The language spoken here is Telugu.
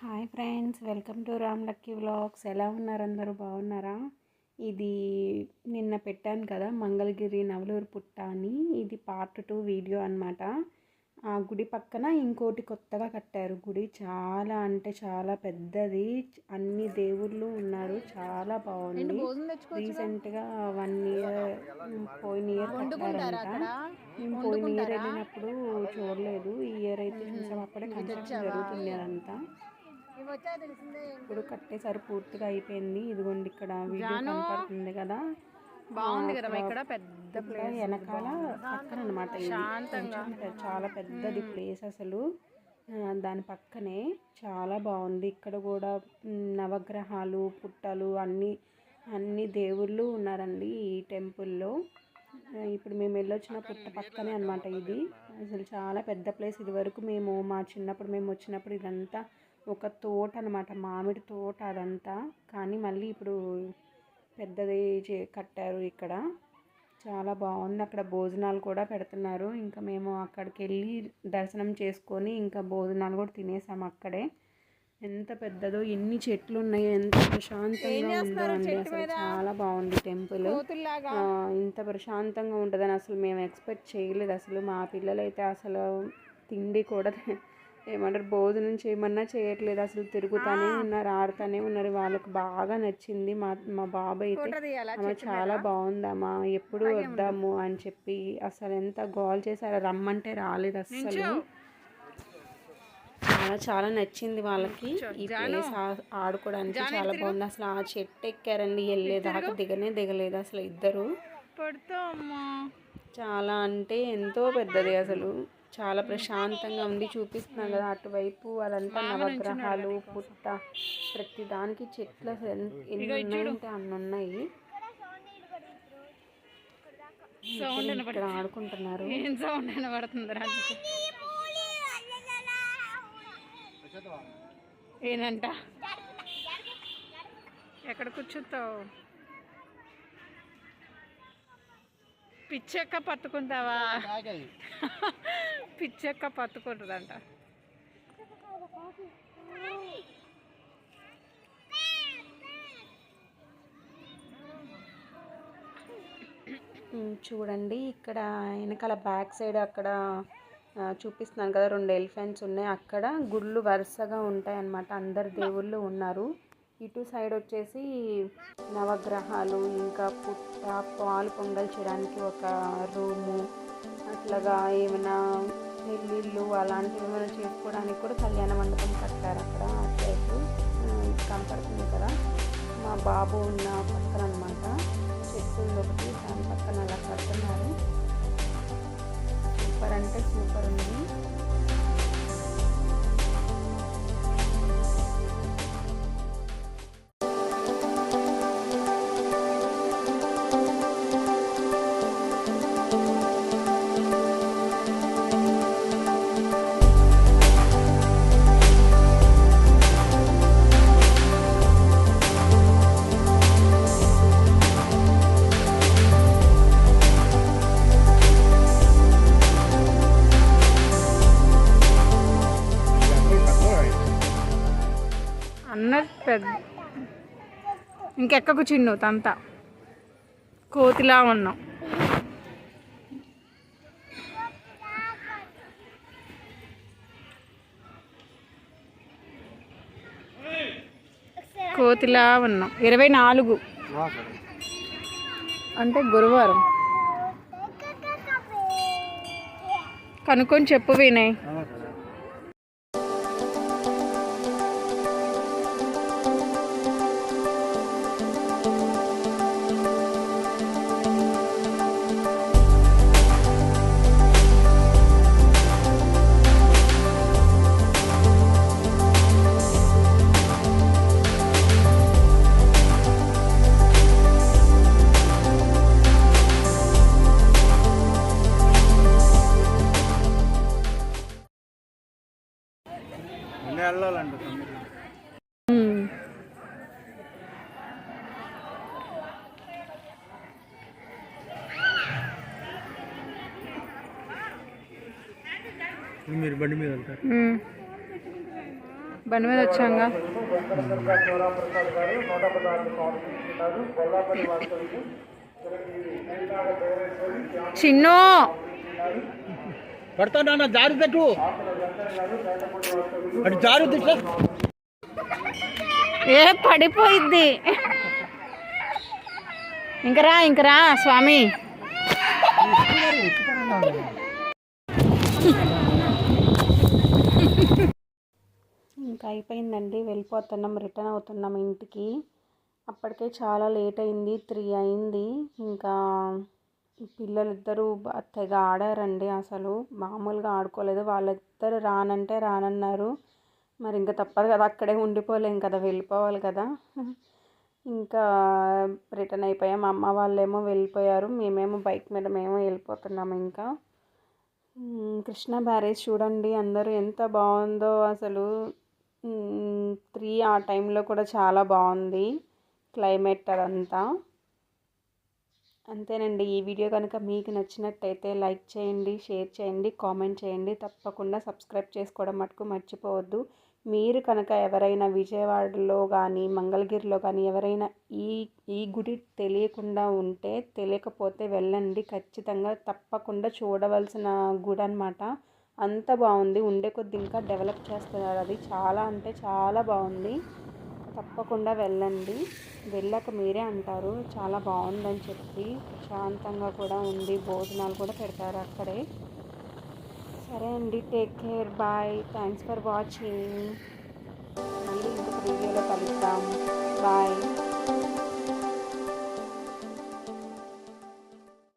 Hi friends, welcome to Ram lucky vlogs. ఎలా ఉన్నారు? అందరూ బాగున్నారా? ఇది నిన్న పెట్టాను కదా, మంగళగిరి నవలూరు పుట్ట అని. ఇది పార్ట్ 2 వీడియో అనమాట. ఆ గుడి పక్కన ఇంకోటి కొత్తగా కట్టారు గుడి. చాలా అంటే చాలా పెద్దది, అన్ని దేవుళ్ళు ఉన్నారు, చాలా బాగుంది. రీసెంట్గా 1 ఇయర్ పోయిన ఇయర్ కట్టారంట. మేము పోయిన ఇయర్ వెళ్ళినప్పుడు చూడలేదు, ఈ ఇయర్ అయితే చూసాం. అప్పుడే కన్స్ట్రక్షన్ జరుగుతుంది అదంతా. ఇప్పుడు కట్టేసారి, పూర్తిగా అయిపోయింది. ఇదిగోండి ఇక్కడ వీడియో కనపడుతుంది కదా, బాగుంది కదా ఇక్కడ పెద్ద ప్లేస్, వెనకాల పక్కన అనమాట. చాలా పెద్దది ప్లేస్ అసలు. దాని పక్కనే చాలా బాగుంది. ఇక్కడ కూడా నవగ్రహాలు, పుట్టలు, అన్ని దేవుళ్ళు ఉన్నారండి ఈ టెంపుల్లో. ఇప్పుడు మేము వెళ్ళొచ్చిన పుట్ట పక్కనే అనమాట ఇది. అసలు చాలా పెద్ద ప్లేస్. ఇది వరకు మా చిన్నప్పుడు మేము వచ్చినప్పుడు ఇదంతా ఒక తోట అనమాట, మామిడి తోట అదంతా. కానీ మళ్ళీ ఇప్పుడు పెద్దది కట్టారు ఇక్కడ. చాలా బాగుంది. అక్కడ భోజనాలు కూడా పెడుతున్నారు. ఇంకా మేము అక్కడికి వెళ్ళి దర్శనం చేసుకొని ఇంకా భోజనాలు కూడా తినేసాము అక్కడే. ఎంత పెద్దదో, ఎన్ని చెట్లు ఉన్నాయో, ఎంత ప్రశాంతంగా ఉందో అండి. అసలు చాలా బాగుంది టెంపుల్. ఇంత ప్రశాంతంగా ఉంటుందని అసలు మేము ఎక్స్పెక్ట్ చేయలేదు. అసలు మా పిల్లలైతే అసలు తిండి కూడా ఏమంటారు, భోజనం చేయమన్నా చేయట్లేదు. అసలు తిరుగుతూనే ఉన్నారు, ఆడుతూనే ఉన్నారు. వాళ్ళకు బాగా నచ్చింది. మా బాబు అయితే చాలా బాగుందమ్మా, ఎప్పుడు వద్దాము అని చెప్పి అసలు ఎంత గోల్ చేశారో. రమ్మంటే రాలేదు అసలు. చాలా నచ్చింది వాళ్ళకి. ఈ ప్లేస్ ఆడుకోవడానికి చాలా బాగుంది. అసలు ఆ చెట్టు ఎక్కారండి, వెళ్ళేదాకా దిగలేదు అసలు ఇద్దరు. చాలా అంటే ఎంతో పెద్దది అసలు. చాలా ప్రశాంతంగా ఉంది. చూపిస్తున్నాం కదా అటువైపు, అదంతా నవగ్రహాలు, పుట్ట, ప్రతి దానికి చెట్లు అసలు ఎన్ని ఉన్నాయంటే అన్ని ఉన్నాయి. ఇక్కడ ఆడుకుంటున్నారు. ఏనంట ఎక్కడ కూర్చుంటావు? పిచ్చెక్క పట్టుకుంటావా? పిచ్చెక్క పట్టుకుంటుందంట. చూడండి ఇక్కడ వెనకాల బ్యాక్ సైడ్ అక్కడ చూపిస్తున్నాను కదా, 2 ఎలిఫెంట్స్ ఉన్నాయి. అక్కడ గుళ్ళు వరుసగా ఉంటాయి అన్నమాట. అందరు దేవుళ్ళు ఉన్నారు. ఇటు సైడ్ వచ్చేసి నవగ్రహాలు, ఇంకా పుట్ట, పాలు పొంగల్ చేయడానికి ఒక రూము, అట్లాగా ఏమైనా పెళ్ళిళ్ళు అలాంటివి ఏమైనా చేసుకోవడానికి కూడా కళ్యాణ మండపం కట్టారు అక్కడ. అటువైపు కనపడుతుంది కదా, మా బాబు ఉన్న పక్కన అనమాట. చెట్టు ఒకటి, దాని పక్కన అలా కడుతున్నారు. సూపర్ అంటే సూపర్ ఉంది. పెద్ద ఇంకెక్కకు చిన్ను తంత కోతిలా ఉన్నాం. కోతిలా ఉన్నాం. 24 అంటే గురువారం. కనుక్కొని చెప్పు వినయ్. మీరు బండి మీద వెళ్తారు. బండి మీద వచ్చాంగా. చిన్ను పడతా నాన్న జాగ్రత్త అటు జాగ్రత్త ఏ పడిపోయిద్ది. ఇంకరా స్వామి. ఇంకా అయిపోయిందండి, వెళ్ళిపోతున్నాం, రిటర్న్ అవుతున్నాం ఇంటికి. అప్పటికే చాలా లేట్ అయింది, 3 అయింది. ఇంకా పిల్లలిద్దరూ తెగ ఆడారండి, అసలు మామూలుగా ఆడుకోలేదు. వాళ్ళిద్దరు రానంటే రానన్నారు. మరి ఇంకా తప్పదు కదా, అక్కడే ఉండిపోలేం కదా, వెళ్ళిపోవాలి కదా. ఇంకా రిటర్న్ అయిపోయాం. అమ్మ వాళ్ళేమో వెళ్ళిపోయారు, మేమేమో బైక్ మీద మేము వెళ్ళిపోతున్నాము. ఇంకా కృష్ణా బ్యారేజ్ చూడండి అందరూ, ఎంత బాగుందో అసలు. 3 ఆ టైంలో కూడా చాలా బాగుంది క్లైమేట్ అదంతా. అంతేనండి. ఈ వీడియో కనుక మీకు నచ్చినట్టయితే లైక్ చేయండి, షేర్ చేయండి, కామెంట్ చేయండి. తప్పకుండా సబ్స్క్రైబ్ చేసుకోవడం మటుకు మర్చిపోవద్దు. మీరు కనుక ఎవరైనా విజయవాడలో కానీ మంగళగిరిలో కానీ ఎవరైనా ఈ గుడి తెలియకపోతే వెళ్ళండి. ఖచ్చితంగా తప్పకుండా చూడవలసిన గుడి అన్నమాట. అంత బాగుంది. ఉండే కొద్ది ఇంకా డెవలప్ చేస్తున్నారు. అది చాలా అంటే చాలా బాగుంది. తప్పకుండా వెళ్ళండి. వెళ్ళాక మీరే అంటారు చాలా బాగుందని చెప్పి. ప్రశాంతంగా కూడా ఉంది, భోజనాలు కూడా పెడతారు అక్కడే. సరే అండి, take care, bye, thanks for watching. మళ్ళీ ఇంకొక వీడియోలో కలుద్దాం. బాయ్.